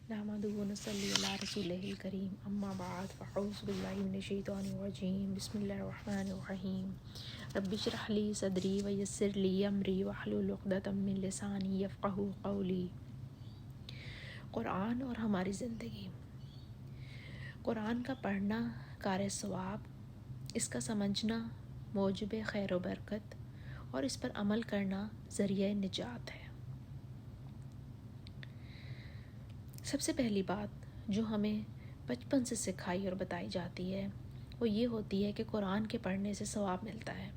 نحمدہ و نصلی علی رسولہ الکریم اما بعد فاعوذ باللہ من الشیطان الرجیم بسم اللہ الرحمن الرحیم رب اشرح لی صدری ویسر لی امری واحلل عقدۃ من لسانی یفقہوا قولی۔ قرآن اور ہماری زندگی۔ قرآن کا پڑھنا کار ثواب، اس کا سمجھنا موجب خیر و برکت اور اس پر عمل کرنا ذریعہ نجات ہے۔ سب سے پہلی بات جو ہمیں بچپن سے سکھائی اور بتائی جاتی ہے وہ یہ ہوتی ہے کہ قرآن کے پڑھنے سے ثواب ملتا ہے۔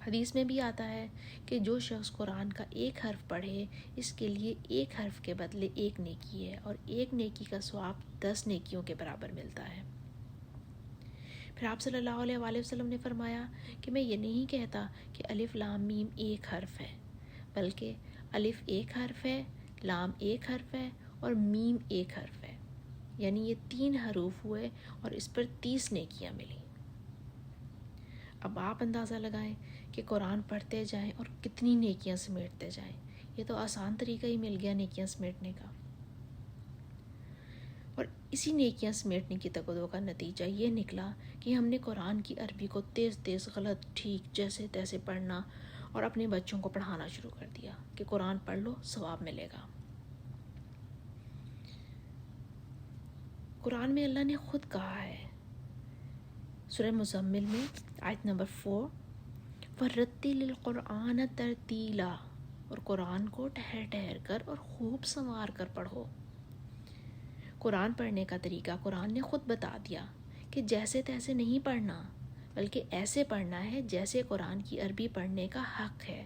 حدیث میں بھی آتا ہے کہ جو شخص قرآن کا ایک حرف پڑھے اس کے لیے ایک حرف کے بدلے ایک نیکی ہے اور ایک نیکی کا ثواب 10 نیکیوں کے برابر ملتا ہے۔ پھر آپ صلی اللہ علیہ وآلہ وسلم نے فرمایا کہ میں یہ نہیں کہتا کہ الف لام میم ایک حرف ہے، بلکہ الف ایک حرف ہے، لام ایک حرف ہے اور میم ایک حرف ہے، یعنی یہ 3 حروف ہوئے اور اس پر 30 نیکیاں ملی۔ اب آپ اندازہ لگائیں کہ قرآن پڑھتے جائیں اور کتنی نیکیاں سمیٹتے جائیں۔ یہ تو آسان طریقہ ہی مل گیا نیکیاں سمیٹنے کا۔ اور اسی نیکیاں سمیٹنے کی تقدو کا نتیجہ یہ نکلا کہ ہم نے قرآن کی عربی کو تیز تیز غلط ٹھیک جیسے تیسے پڑھنا اور اپنے بچوں کو پڑھانا شروع کر دیا کہ قرآن پڑھ لو ثواب ملے گا۔ قرآن میں اللہ نے خود کہا ہے سورہ مزمل میں آیت نمبر 4 وَرَتِّلِ الْقُرْآنَ تَرْتِیلًا، اور قرآن کو ٹھہر ٹھہر کر اور خوب سنوار کر پڑھو۔ قرآن پڑھنے کا طریقہ قرآن نے خود بتا دیا کہ جیسے تیسے نہیں پڑھنا، بلکہ ایسے پڑھنا ہے جیسے قرآن کی عربی پڑھنے کا حق ہے،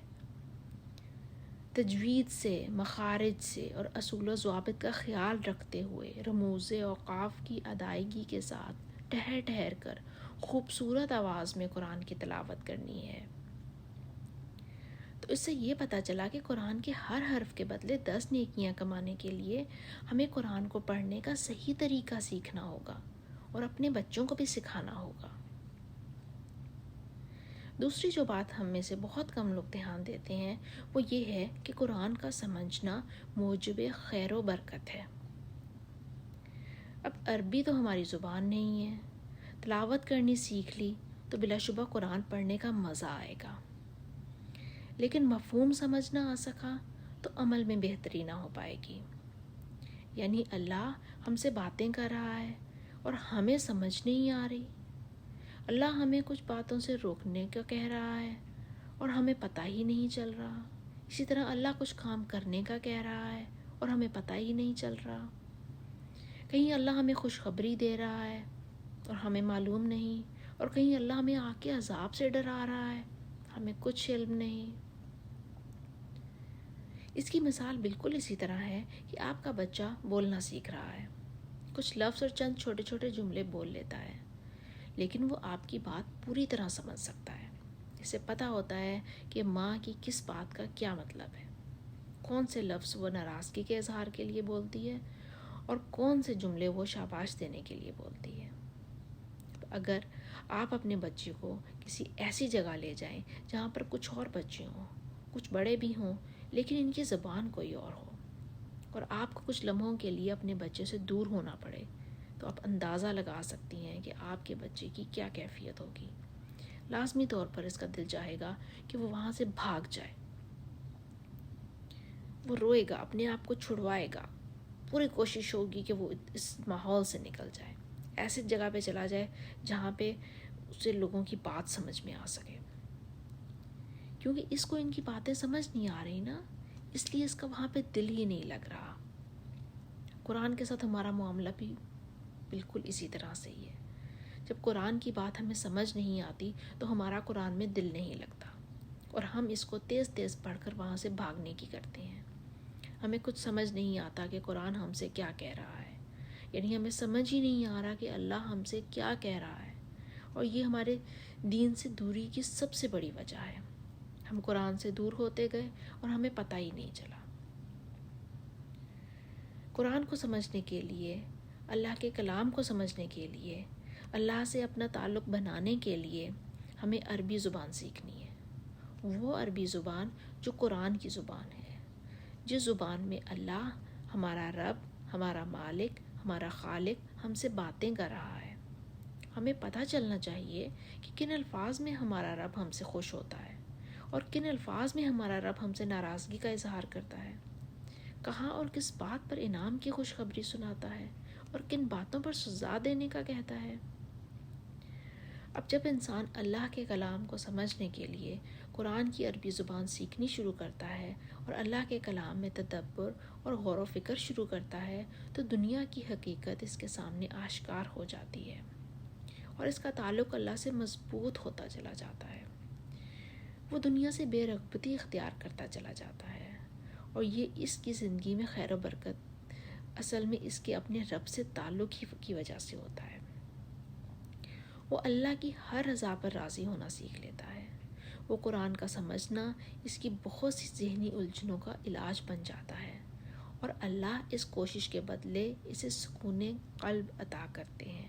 تجوید سے، مخارج سے اور اصول و ضوابط کا خیال رکھتے ہوئے رموز اوقاف کی ادائیگی کے ساتھ ٹھہر ٹھہر کر خوبصورت آواز میں قرآن کی تلاوت کرنی ہے۔ تو اس سے یہ پتہ چلا کہ قرآن کے ہر حرف کے بدلے 10 نیکیاں کمانے کے لیے ہمیں قرآن کو پڑھنے کا صحیح طریقہ سیکھنا ہوگا اور اپنے بچوں کو بھی سکھانا ہوگا۔ دوسری جو بات ہم میں سے بہت کم لوگ دھیان دیتے ہیں وہ یہ ہے کہ قرآن کا سمجھنا موجب خیر و برکت ہے۔ اب عربی تو ہماری زبان نہیں ہے، تلاوت کرنی سیکھ لی تو بلا شبہ قرآن پڑھنے کا مزہ آئے گا، لیکن مفہوم سمجھنا آ سکا تو عمل میں بہتری نہ ہو پائے گی۔ یعنی اللہ ہم سے باتیں کر رہا ہے اور ہمیں سمجھ نہیں آ رہی، اللہ ہمیں کچھ باتوں سے روکنے کا کہہ رہا ہے اور ہمیں پتہ ہی نہیں چل رہا۔ اسی طرح اللہ کچھ کام کرنے کا کہہ رہا ہے اور ہمیں پتہ ہی نہیں چل رہا۔ کہیں اللہ ہمیں خوشخبری دے رہا ہے اور ہمیں معلوم نہیں، اور کہیں اللہ ہمیں آگ کے عذاب سے ڈرا رہا ہے، ہمیں کچھ علم نہیں۔ اس کی مثال بالکل اسی طرح ہے کہ آپ کا بچہ بولنا سیکھ رہا ہے، کچھ لفظ اور چند چھوٹے چھوٹے جملے بول لیتا ہے، لیکن وہ آپ کی بات پوری طرح سمجھ سکتا ہے۔ اسے پتہ ہوتا ہے کہ ماں کی کس بات کا کیا مطلب ہے، کون سے لفظ وہ ناراضگی کے اظہار کے لیے بولتی ہے اور کون سے جملے وہ شاباش دینے کے لیے بولتی ہے۔ اگر آپ اپنے بچے کو کسی ایسی جگہ لے جائیں جہاں پر کچھ اور بچے ہوں، کچھ بڑے بھی ہوں لیکن ان کی زبان کوئی اور ہو، اور آپ کو کچھ لمحوں کے لیے اپنے بچے سے دور ہونا پڑے، تو آپ اندازہ لگا سکتی ہیں کہ آپ کے بچے کی کیا کیفیت ہوگی۔ لازمی طور پر اس کا دل چاہے گا کہ وہ وہاں سے بھاگ جائے، وہ روئے گا، اپنے آپ کو چھڑوائے گا، پوری کوشش ہوگی کہ وہ اس ماحول سے نکل جائے، ایسی جگہ پہ چلا جائے جہاں پہ اسے لوگوں کی بات سمجھ میں آ سکے، کیونکہ اس کو ان کی باتیں سمجھ نہیں آ رہی نا، اس لیے اس کا وہاں پہ دل ہی نہیں لگ رہا۔ قرآن کے ساتھ ہمارا معاملہ بھی بالکل اسی طرح سے ہی ہے۔ جب قرآن کی بات ہمیں سمجھ نہیں آتی تو ہمارا قرآن میں دل نہیں لگتا اور ہم اس کو تیز تیز پڑھ کر وہاں سے بھاگنے کی کرتے ہیں۔ ہمیں کچھ سمجھ نہیں آتا کہ قرآن ہم سے کیا کہہ رہا ہے، یعنی ہمیں سمجھ ہی نہیں آ رہا کہ اللہ ہم سے کیا کہہ رہا ہے، اور یہ ہمارے دین سے دوری کی سب سے بڑی وجہ ہے۔ ہم قرآن سے دور ہوتے گئے اور ہمیں پتہ ہی نہیں چلا۔ قرآن کو سمجھنے کے لیے، اللہ کے کلام کو سمجھنے کے لیے، اللہ سے اپنا تعلق بنانے کے لیے ہمیں عربی زبان سیکھنی ہے، وہ عربی زبان جو قرآن کی زبان ہے، جس زبان میں اللہ، ہمارا رب، ہمارا مالک، ہمارا خالق ہم سے باتیں کر رہا ہے۔ ہمیں پتہ چلنا چاہیے کہ کن الفاظ میں ہمارا رب ہم سے خوش ہوتا ہے اور کن الفاظ میں ہمارا رب ہم سے ناراضگی کا اظہار کرتا ہے، کہاں اور کس بات پر انعام کی خوشخبری سناتا ہے اور کن باتوں پر سزا دینے کا کہتا ہے۔ اب جب انسان اللہ کے کلام کو سمجھنے کے لیے قرآن کی عربی زبان سیکھنی شروع کرتا ہے اور اللہ کے کلام میں تدبر اور غور و فکر شروع کرتا ہے تو دنیا کی حقیقت اس کے سامنے آشکار ہو جاتی ہے اور اس کا تعلق اللہ سے مضبوط ہوتا چلا جاتا ہے۔ وہ دنیا سے بے رغبتی اختیار کرتا چلا جاتا ہے اور یہ اس کی زندگی میں خیر و برکت اصل میں اس کے اپنے رب سے تعلق ہی کی وجہ سے ہوتا ہے۔ وہ اللہ کی ہر رضا پر راضی ہونا سیکھ لیتا ہے۔ وہ قرآن کا سمجھنا اس کی بہت سی ذہنی الجھنوں کا علاج بن جاتا ہے اور اللہ اس کوشش کے بدلے اسے سکون قلب عطا کرتے ہیں۔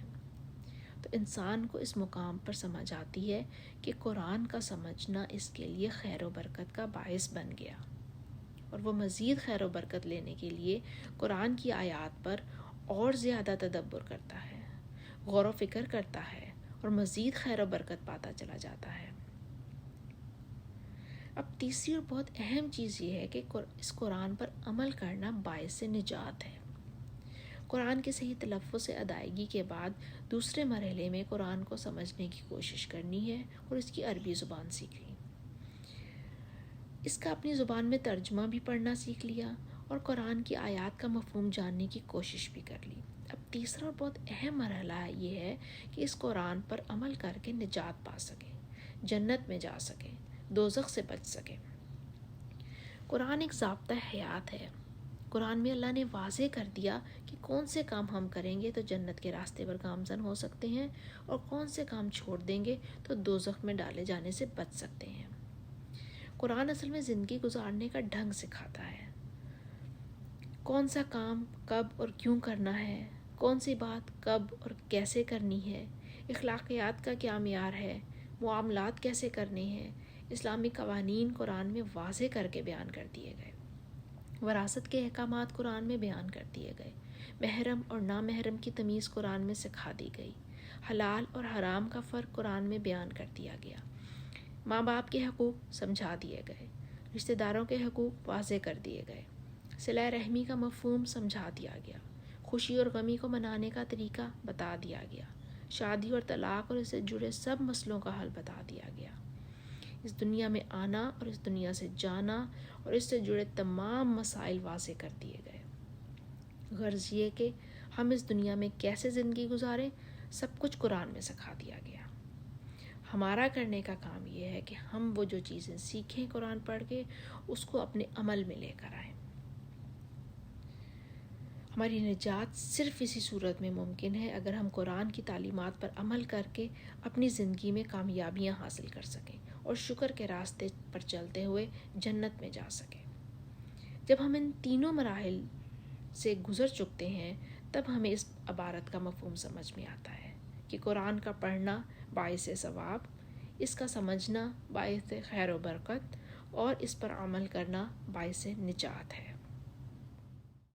تو انسان کو اس مقام پر سمجھ آتی ہے کہ قرآن کا سمجھنا اس کے لیے خیر و برکت کا باعث بن گیا اور وہ مزید خیر و برکت لینے کے لیے قرآن کی آیات پر اور زیادہ تدبر کرتا ہے، غور و فکر کرتا ہے اور مزید خیر و برکت پاتا چلا جاتا ہے۔ اب تیسری اور بہت اہم چیز یہ ہے کہ اس قرآن پر عمل کرنا باعث نجات ہے۔ قرآن کے صحیح تلفظ سے ادائیگی کے بعد دوسرے مرحلے میں قرآن کو سمجھنے کی کوشش کرنی ہے اور اس کی عربی زبان سیکھنی۔ اس کا اپنی زبان میں ترجمہ بھی پڑھنا سیکھ لیا اور قرآن کی آیات کا مفہوم جاننے کی کوشش بھی کر لی۔ اب تیسرا اور بہت اہم مرحلہ یہ ہے کہ اس قرآن پر عمل کر کے نجات پا سکے، جنت میں جا سکے، دوزخ سے بچ سکے۔ قرآن ایک ضابطہ حیات ہے۔ قرآن میں اللہ نے واضح کر دیا کہ کون سے کام ہم کریں گے تو جنت کے راستے پر گامزن ہو سکتے ہیں اور کون سے کام چھوڑ دیں گے تو دوزخ میں ڈالے جانے سے بچ سکتے ہیں۔ قرآن اصل میں زندگی گزارنے کا ڈھنگ سکھاتا ہے، کون سا کام کب اور کیوں کرنا ہے، کون سی بات کب اور کیسے کرنی ہے، اخلاقیات کا کیا معیار ہے، معاملات کیسے کرنے ہیں۔ اسلامی قوانین قرآن میں واضح کر کے بیان کر دیے گئے، وراثت کے احکامات قرآن میں بیان کر دیے گئے، محرم اور نامحرم کی تمیز قرآن میں سکھا دی گئی، حلال اور حرام کا فرق قرآن میں بیان کر دیا گیا، ماں باپ کے حقوق سمجھا دیے گئے، رشتہ داروں کے حقوق واضح کر دیے گئے، صلہ رحمی کا مفہوم سمجھا دیا گیا، خوشی اور غمی کو منانے کا طریقہ بتا دیا گیا، شادی اور طلاق اور اس سے جڑے سب مسئلوں کا حل بتا دیا گیا، اس دنیا میں آنا اور اس دنیا سے جانا اور اس سے جڑے تمام مسائل واضح کر دیے گئے۔ غرض یہ کہ ہم اس دنیا میں کیسے زندگی گزاریں سب کچھ قرآن میں سکھا دیا گیا۔ ہمارا کرنے کا کام یہ ہے کہ ہم وہ جو چیزیں سیکھیں قرآن پڑھ کے اس کو اپنے عمل میں لے کر آئیں۔ ہماری نجات صرف اسی صورت میں ممکن ہے اگر ہم قرآن کی تعلیمات پر عمل کر کے اپنی زندگی میں کامیابیاں حاصل کر سکیں اور شکر کے راستے پر چلتے ہوئے جنت میں جا سکیں۔ جب ہم ان تینوں مراحل سے گزر چکتے ہیں تب ہمیں اس عبارت کا مفہوم سمجھ میں آتا ہے کہ قرآن کا پڑھنا باعث ثواب، اس کا سمجھنا باعث خیر و برکت اور اس پر عمل کرنا باعث نجات ہے۔